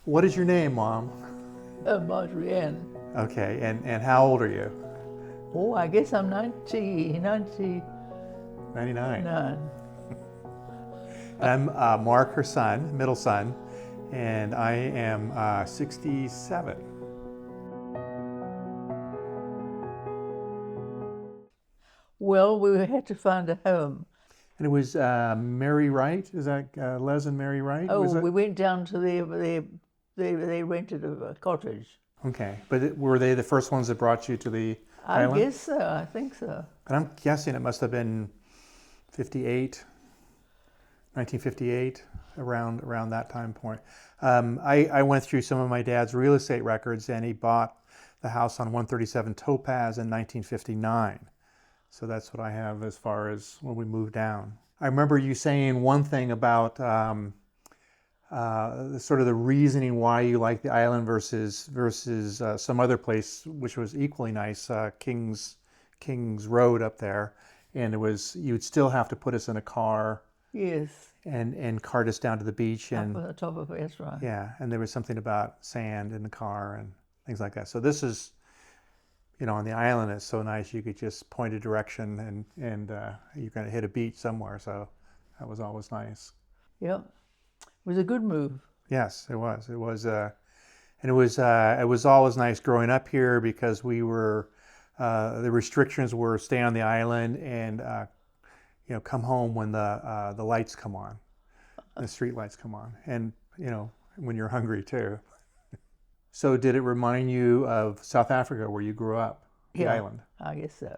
What is your name, Mom? Marjorie Ann. Okay, and how old are you? Oh, I guess I'm 99. 99. And I'm Mark, her son, middle son, and I am 67. Well, we had to find a home. And it was Mary Wright, is that Les and Mary Wright? Oh, Was it? we went down to they rented a cottage. Okay, but were they the first ones that brought you to the I island? guess so, I think so. And I'm guessing it must have been 58, 1958, around that time point. I went through some of my dad's real estate records, and he bought the house on 137 Topaz in 1959. So that's what I have as far as when we moved down. I remember you saying one thing about sort of the reasoning why you like the island versus some other place which was equally nice, King's Road up there, and it was you would still have to put us in a car. Yes. And cart us down to the beach, and Up on the top of it, that's right. yeah, and there was something about sand in the car and things like that. So this is, on the island, it's so nice you could just point a direction and you're going to hit a beach somewhere. So that was always nice. Yep. It was a good move. Yes, it was. It was, and it was always nice growing up here because we were the restrictions were stay on the island and come home when the lights come on, the street lights come on, and when you're hungry too. So did it remind you of South Africa where you grew up, the island? I guess so.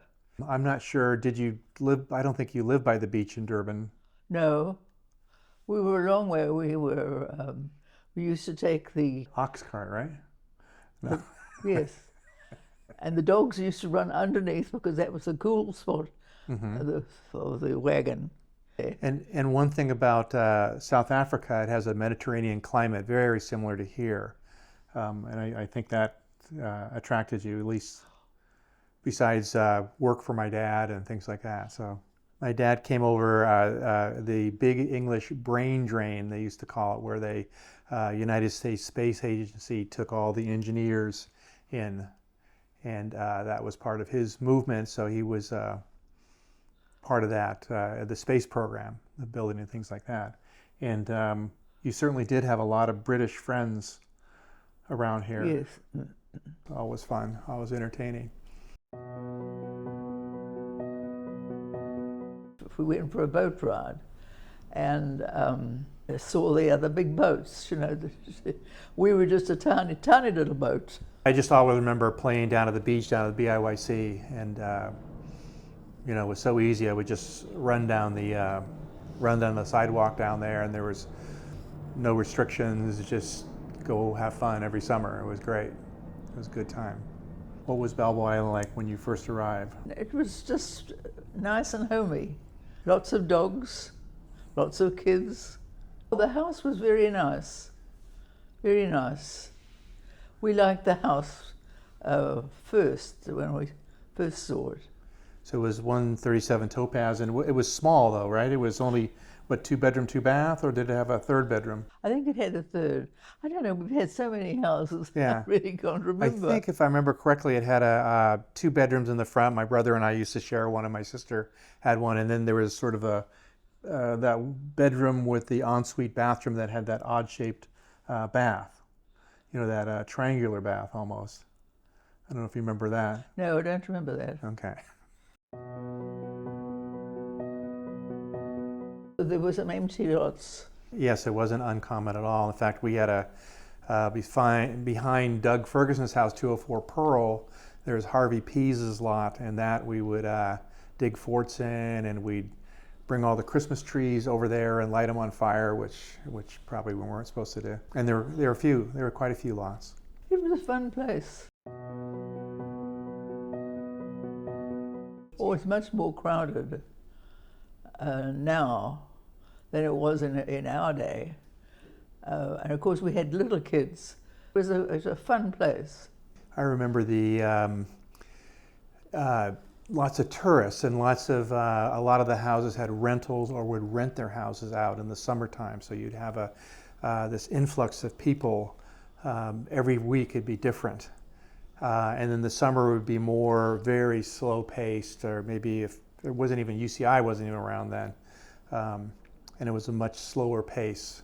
I'm not sure. Did you live? I don't think you lived by the beach in Durban. No, we were a long way. We used to take the Ox cart, right? No. yes, and the dogs used to run underneath because that was a cool spot for the wagon. And one thing about South Africa, it has a Mediterranean climate, very similar to here. And I think that attracted you, at least besides work for my dad and things like that. So my dad came over the big English brain drain, they used to call it, where the United States Space Agency took all the engineers in, and that was part of his movement. So he was part of that, the space program, the building and things like that. And you certainly did have a lot of British friends around here. Yes. Always fun, always entertaining. We went for a boat ride and saw the other big boats, We were just a tiny, tiny little boat. I just always remember playing down at the beach, down at the BIYC, and it was so easy. I would just run down the sidewalk down there, and there was no restrictions, just go have fun every summer. It was great. It was a good time. What was Balboa Island like when you first arrived? It was just nice and homey. Lots of dogs, lots of kids. The house was very nice, very nice. We liked the house first, when we first saw it. So it was 137 Topaz, and it was small though, right? It was only, 2-bedroom, 2-bath, or did it have a third bedroom? I think it had a third. I don't know, we've had so many houses, Yeah. I really can't remember. I think if I remember correctly, it had 2 bedrooms in the front. My brother and I used to share one, and my sister had one, and then there was sort of that bedroom with the ensuite bathroom that had that odd-shaped bath, that triangular bath almost. I don't know if you remember that. No, I don't remember that. Okay. There were some empty lots. Yes, it wasn't uncommon at all. In fact, we had behind Doug Ferguson's house, 204 Pearl, there's Harvey Pease's lot, and that we would dig forts in, and we'd bring all the Christmas trees over there and light them on fire, which probably we weren't supposed to do. And there were quite a few lots. It was a fun place. Oh, it's much more crowded now than it was in our day. And of course we had little kids. It was a fun place. I remember the lots of tourists, and a lot of the houses had rentals or would rent their houses out in the summertime. So you'd have this influx of people Every week it'd be different. And then the summer would be more very slow paced, or maybe if there wasn't even UCI wasn't even around then. And it was a much slower pace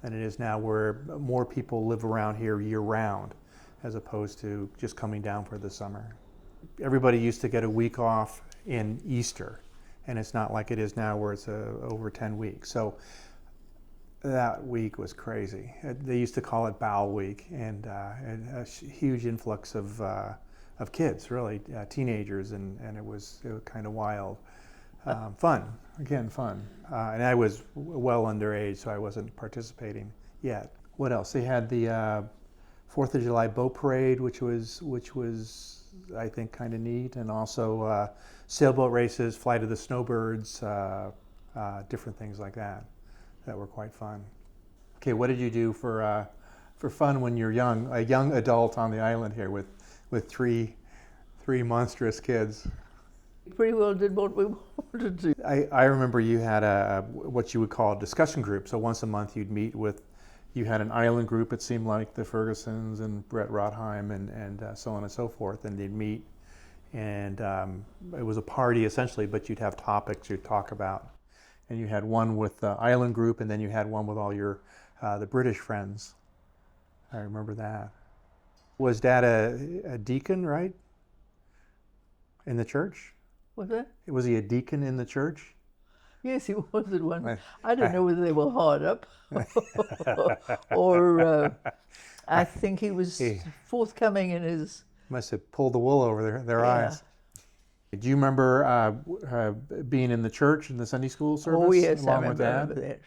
than it is now, where more people live around here year round as opposed to just coming down for the summer. Everybody used to get a week off in Easter, and it's not like it is now where it's over 10 weeks. So that week was crazy. They used to call it Bow Week, and a huge influx of kids, really, teenagers, and it was kind of wild. Fun, again, fun. And I was well underage, so I wasn't participating yet. What else? They had the 4th of July boat parade, which was I think kind of neat, and also sailboat races, flight of the snowbirds, different things like that were quite fun. Okay, what did you do for fun when you're young, a young adult on the island here with three monstrous kids? Pretty well did what we wanted to do. I remember you had what you would call a discussion group. So once a month you'd meet with, you had an island group, it seemed like, the Fergusons and Brett Rothheim and so on and so forth, and they'd meet, and it was a party essentially, but you'd have topics you'd talk about. And you had one with the island group, and then you had one with all your the British friends. I remember that. Was Dad a deacon, right? In the church? Was that? Was he a deacon in the church? Yes, he was at one. I don't know whether they were hard up or I think he was forthcoming in his... Must have pulled the wool over their eyes. Do you remember being in the church in the Sunday school service? Oh yes, along I with Dad? remember that.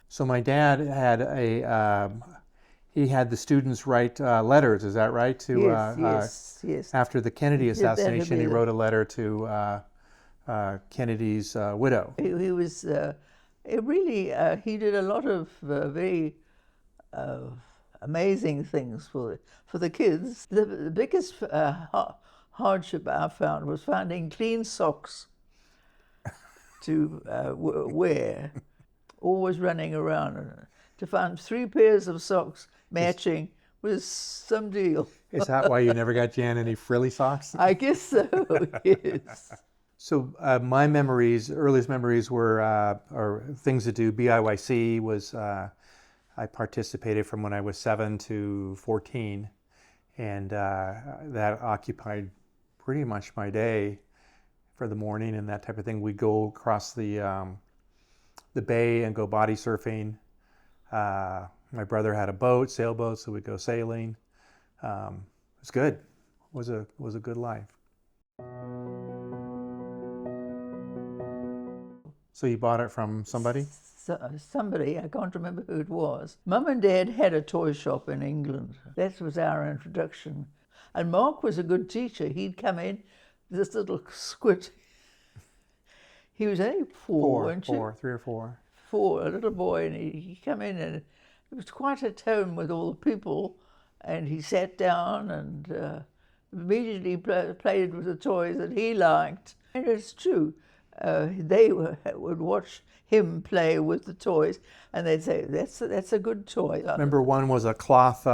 So my dad had he had the students write letters. Is that right? To yes. After the Kennedy assassination, he wrote a letter to Kennedy's widow. He was he did a lot of very amazing things for the kids. The biggest hardship I found was finding clean socks to wear. Always running around. To find 3 pairs of socks matching was some deal. Is that why you never got Jan any frilly socks? I guess so, yes. So my earliest memories were, or things to do, BIYC was, I participated from when I was 7 to 14, and that occupied pretty much my day for the morning and that type of thing. We'd go across the bay and go body surfing. My brother had a boat, sailboat, so we'd go sailing. It was good. It was a good life. So you bought it from somebody? Somebody, I can't remember who it was. Mum and Dad had a toy shop in England. That was our introduction. And Mark was a good teacher. He'd come in, this little squid. He was only 4, weren't you? 3 or 4. 4, a little boy, and he came in, and it was quite at home with all the people, and he sat down and immediately played with the toys that he liked. And it's true, they would watch him play with the toys, and they'd say, that's a good toy. Remember, one was a cloth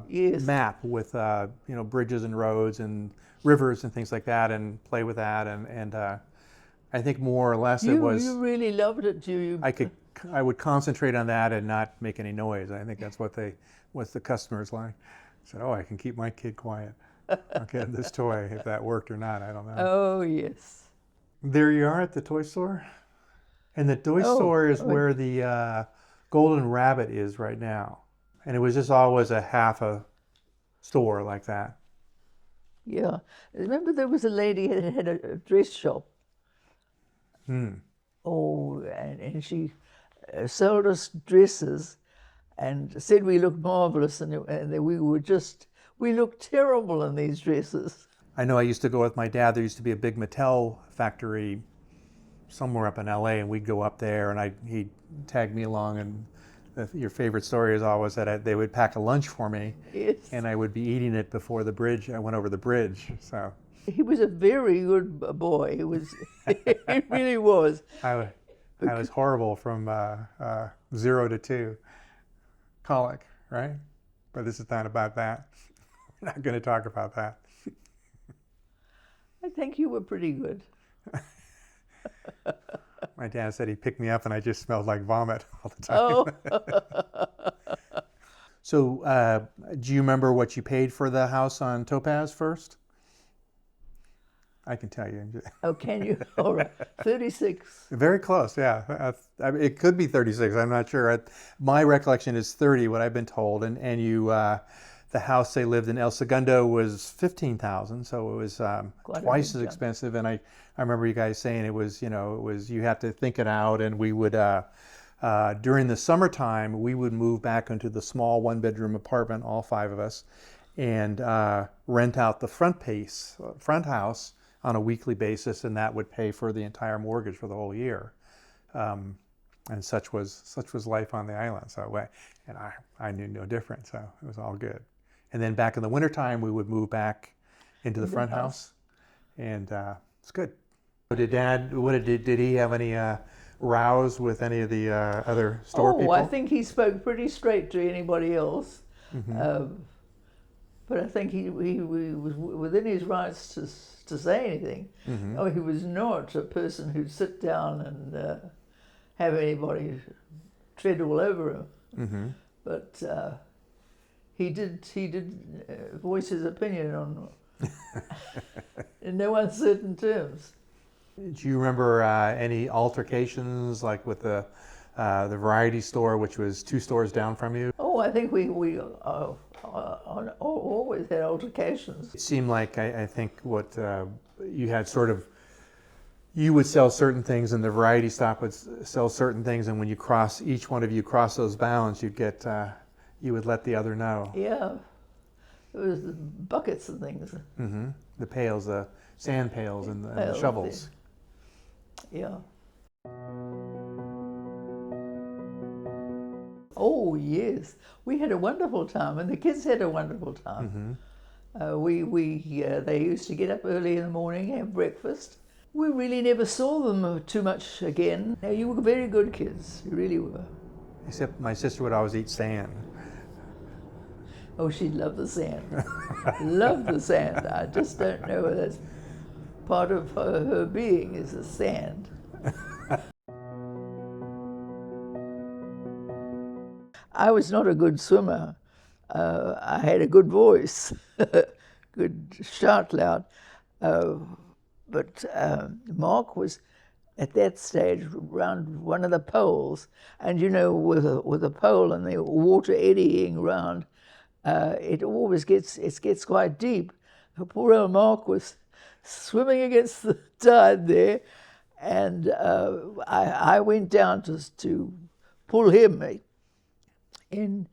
Yes. map with bridges and roads and rivers and things like that, and play with that, and I think more or less it was... You really loved it, you... I would concentrate on that and not make any noise. I think that's what the customers like. I said, oh, I can keep my kid quiet. I'll get this toy. If that worked or not, I don't know. Oh, yes. There you are at the toy store. And the toy store is where the Golden Rabbit is right now. And it was just always a half a store like that. Yeah. Remember there was a lady that had a dress shop. Oh, and she sold us dresses and said we looked marvelous, and we looked terrible in these dresses. I know I used to go with my dad. There used to be a big Mattel factory somewhere up in LA, and we'd go up there, and he'd tag me along, and your favorite story is always that they would pack a lunch for me. Yes. And I would be eating it before the bridge. I went over the bridge, so. He was a very good boy. He was, he really was. I was horrible from 0 to 2. Colic, right? But this is not about that. We're not going to talk about that. I think you were pretty good. My dad said he picked me up and I just smelled like vomit all the time. Oh, So, do you remember what you paid for the house on Topaz first? I can tell you. oh, can you? All right, 36. Very close, yeah. It could be 36. I'm not sure. My recollection is 30, what I've been told. And you, the house they lived in El Segundo was 15,000, so it was Quite a twice big as jump. expensive. And I remember you guys saying it was, you had to think it out. And we would, during the summertime, we would move back into the small one-bedroom apartment, all five of us, and rent out the front house on a weekly basis, and that would pay for the entire mortgage for the whole year. And such was life on the island. So I knew no different, so it was all good. And then back in the wintertime, we would move back into the front house, and it's good. Did he have any rows with any of the other store people? I think he spoke pretty straight to anybody else. But I think he was within his rights to say anything. Oh, he was not a person who'd sit down and have anybody tread all over him. But he did voice his opinion on in no uncertain terms. Do you remember any altercations, like with the variety store, which was 2 stores down from you? Oh, I think we always had altercations. It seemed like I think what you had you would sell certain things, and the variety stock would sell certain things, and when each one of you cross those bounds, you would let the other know. Yeah, it was buckets and things. The pails, the sand pails, and the Pails, shovels. Yeah. Oh yes, we had a wonderful time, and the kids had a wonderful time. They used to get up early in the morning, have breakfast. We really never saw them too much again. Now, you were very good kids, you really were. Except my sister would always eat sand. Oh, she loved the sand. Loved the sand. I just don't know whether that's part of her being is the sand. I was not a good swimmer. I had a good voice, good shout loud. But Mark was at that stage around one of the poles, and with a pole and the water eddying around, it gets quite deep. Poor old Mark was swimming against the tide there, and I went down to pull him in,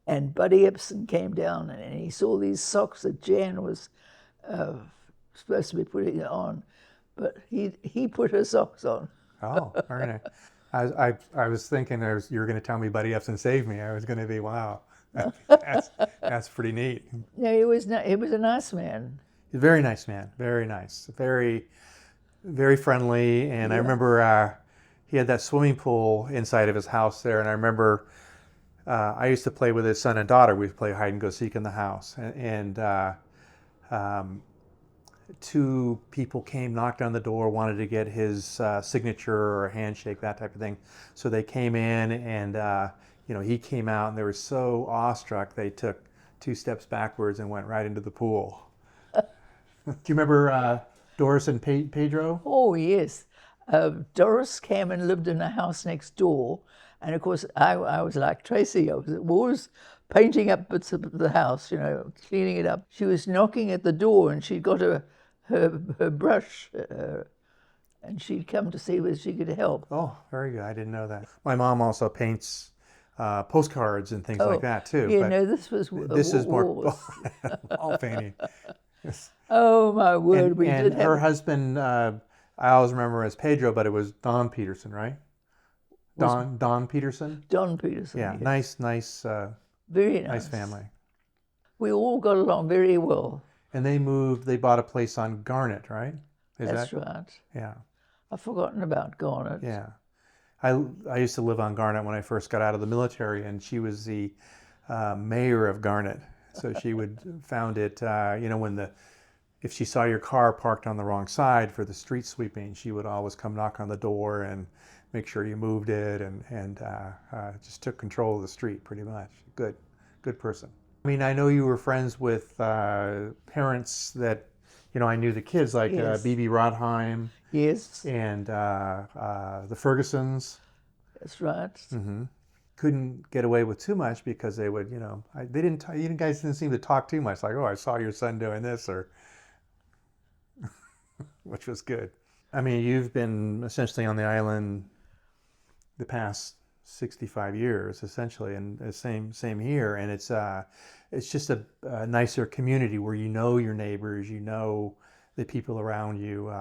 and Buddy Epson came down, and he saw these socks that Jan was supposed to be putting on, but he put her socks on. Oh, very nice. I was thinking you were going to tell me Buddy Epson saved me. I was going to be, wow, that's pretty neat. No, he was a nice man. He's a very nice man, very nice, very, very friendly. And I remember he had that swimming pool inside of his house there, and I remember I used to play with his son and daughter. We'd play hide and go seek in the house, and 2 people came, knocked on the door, wanted to get his signature or a handshake, that type of thing. So they came in, and he came out, and they were so awestruck they took 2 steps backwards and went right into the pool. Do you remember Doris and Pedro? Oh yes, Doris came and lived in a house next door, and of course I was like Tracy. I was always painting up bits of the house, cleaning it up. She was knocking at the door, and she'd got her brush, and she'd come to see whether she could help. Oh, very good. I didn't know that. My mom also paints postcards and things like that too. Yeah, but no, this is more wall painting. Oh my word, and her husband, I always remember as Pedro, but it was Don Peterson, right? Don Peterson. Don Peterson. Yeah, yes. nice, Very nice family. We all got along very well. And they bought a place on Garnet, right? That's right. Yeah. I've forgotten about Garnet. Yeah. I used to live on Garnet when I first got out of the military, and she was the mayor of Garnet. So she would found it, when if she saw your car parked on the wrong side for the street sweeping, she would always come knock on the door and make sure you moved it, and just took control of the street pretty much. Good person. I mean, I know you were friends with parents that, I knew the kids like Yes. B.B. Rodheim Yes, and the Fergusons. that's right. Couldn't get away with too much because they would, they didn't. You guys didn't seem to talk too much. Like, oh, I saw your son doing this, or which was good. I mean, you've been essentially on the island the past 65 years, essentially, and the same here. And it's just a nicer community where you know your neighbors, you know the people around you.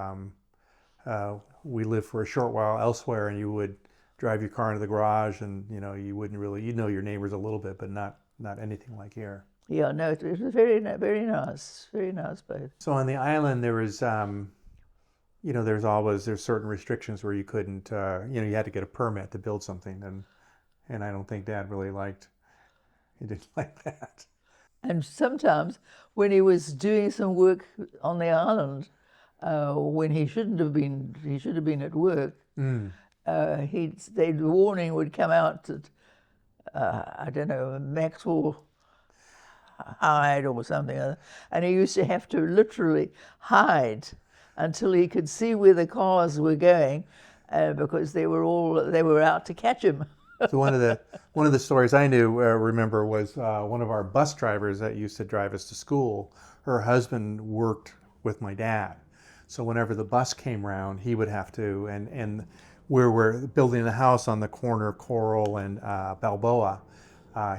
We lived for a short while elsewhere, and you would drive your car into the garage, and you wouldn't really, know your neighbors a little bit, but not anything like here. Yeah, no, it was very nice place. So on the island, there was, there's certain restrictions where you couldn't, you had to get a permit to build something, and I don't think Dad really he didn't like that. And sometimes when he was doing some work on the island, when he should have been at work, the warning would come out that, I don't know, Maxwell hide or something, and he used to have to literally hide until he could see where the cars were going, because they were out to catch him. So one of the stories I remember was one of our bus drivers that used to drive us to school. Her husband worked with my dad, so whenever the bus came around, he would have to, and where we're building a house on the corner of Coral and Balboa,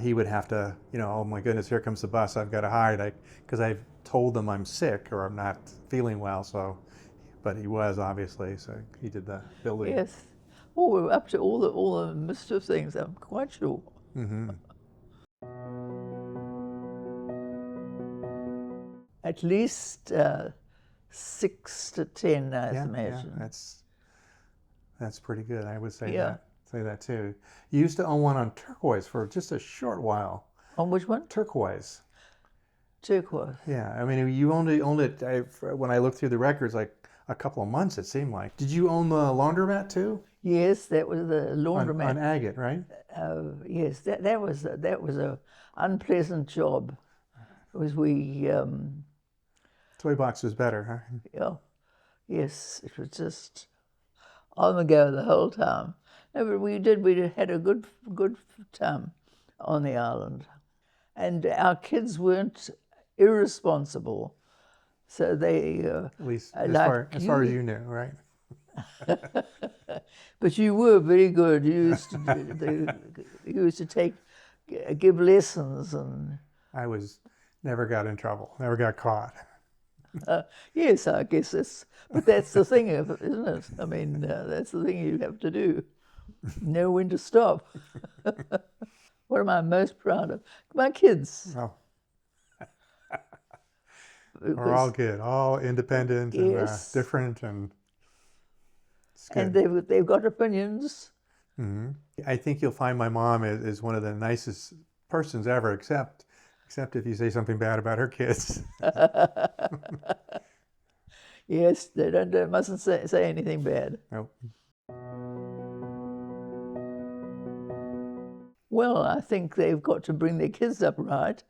he would have to, oh my goodness, here comes the bus, I've got to hide, because I've told them I'm sick or I'm not feeling well. So, but he was, obviously, so he did the building. Yes. Oh, we're up to all the mischief things, I'm quite sure. At least 6 to 10, I imagine. Yeah, that's pretty good. I would say Yeah. that too. You used to own one on Turquoise for just a short while. On which one? Turquoise. Turquoise. Yeah, I mean, you owned it. When I looked through the records, like a couple of months, it seemed like. Did you own the laundromat too? Yes, that was the laundromat. On Agate, right? Yes, that was a unpleasant job. It was Toy box was better, huh? yeah, yes, it was just on the go the whole time. No, but we had a good time on the island, and our kids weren't irresponsible, so they at least as far as you knew, right? But you were very good. You used to give lessons, and I never got in trouble, never got caught. yes, I guess but that's the thing, isn't it? I mean, that's the thing you have to do. Know when to stop. What am I most proud of? My kids. Oh. We're all good, all independent, yes. and different, and it's And good. they've got opinions. I think you'll find my mom is one of the nicest persons ever, except if you say something bad about her kids. Yes, they mustn't say anything bad. Nope. Well, I think they've got to bring their kids up right,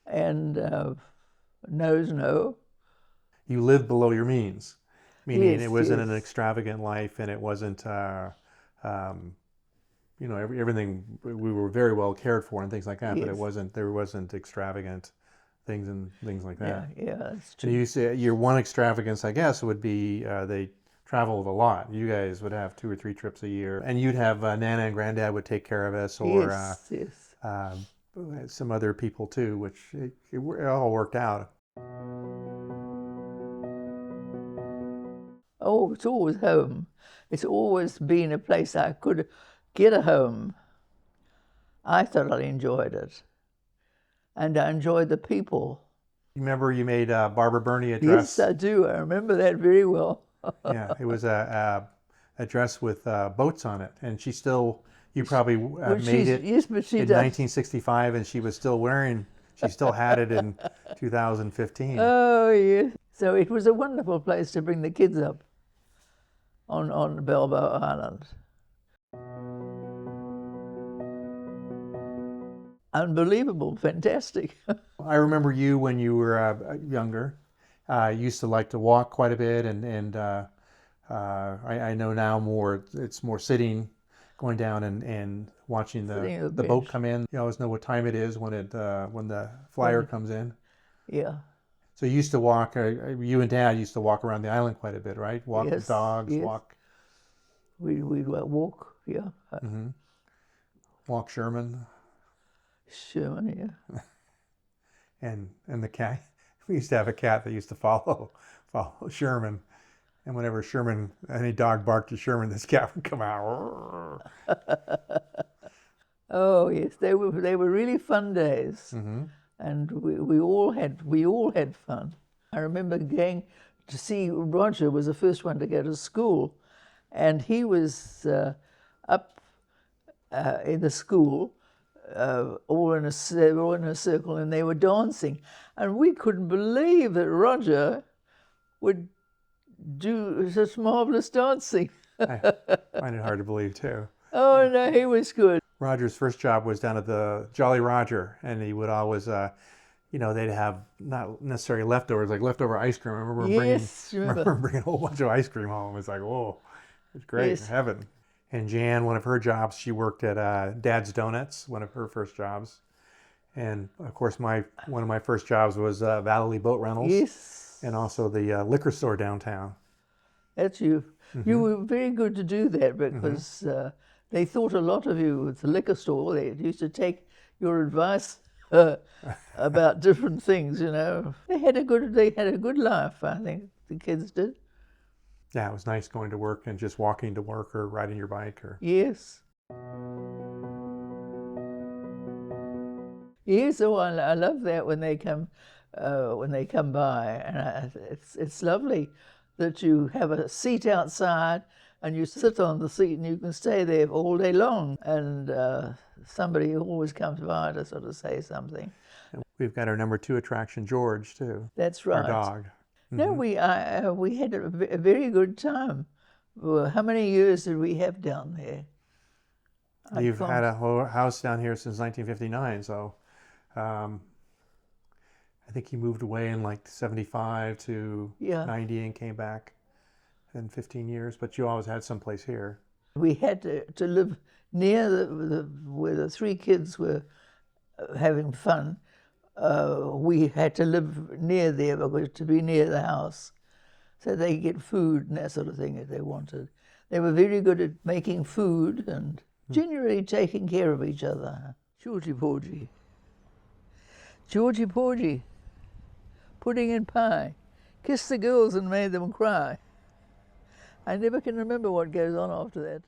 and no's no. You lived below your means, meaning Yes, it wasn't yes. an extravagant life, and it wasn't, everything. We were very well cared for and things like that, but Yes. there wasn't extravagant things and things like that. Yeah, that's And true. you say your one extravagance, I guess, would be they traveled a lot. You guys would have 2 or 3 trips a year, and you'd have Nana and Granddad would take care of us, or Yes. some other people too, which it all worked out. Oh, it's always home. It's always been a place I could get a home. I thoroughly enjoyed it. And I enjoyed the people. You remember you made Barbara Burney a dress? Yes, I do. I remember that very well. Yeah, it was a dress with boats on it, and you You probably Well, made it yes, but she in does. 1965, and she still had it in 2015. Oh, yeah. So it was a wonderful place to bring the kids up on Balboa Island. Unbelievable, fantastic. I remember you when you were younger. You used to like to walk quite a bit, and I know now it's more sitting, going down and watching Sitting on the the boat bench. come in. You always know what time it is when the flyer comes in. Yeah. So you used to walk. You and Dad used to walk around the island quite a bit, right? Walk the Yes, dogs, yes. walk We'd walk, yeah. walk Sherman, Sherman, yeah. and the cat. We used to have a cat that used to follow Sherman, and whenever any dog barked at Sherman, this cat would come out. Oh, yes, they were really fun days. And we all had fun. I remember going to see Roger was the first one to go to school, and he was up in the school, all in a circle, and they were dancing, and we couldn't believe that Roger would do such marvelous dancing. I find it hard to believe too. Oh no, he was good. Roger's first job was down at the Jolly Roger, and he would always, they'd have not necessarily leftovers, like leftover ice cream. I remember Yes, remember bringing a whole bunch of ice cream home. It was like, whoa, it's great, Yes. heaven. And Jan, one of her jobs, she worked at Dad's Donuts, one of her first jobs. And of course, one of my first jobs was Valley Boat Rentals, Yes, and also the liquor store downtown. that's you. You were very good to do that because they thought a lot of you with the liquor store. They used to take your advice about different things. They had a good life. I think the kids did. Yeah, it was nice going to work and just walking to work or riding your bike or. Yes. Yes. Oh, I love that when they come by, and it's lovely that you have a seat outside and you sit on the seat and you can stay there all day long, and somebody always comes by to sort of say something. And we've got our number 2 attraction, George, too. That's right. Our dog. No, we had a very good time. Well, how many years did we have down there? You've had a whole house down here since 1959, so I think he moved away in like 75 to 90 and came back in 15 years, but you always had some place here. We had to live near where the 3 kids were having fun. We had to live near there because to be near the house, so they could get food and that sort of thing if they wanted. They were very good at making food and generally taking care of each other. Georgie Porgy. Georgie Porgy. Pudding and pie. Kissed the girls and made them cry. I never can remember what goes on after that.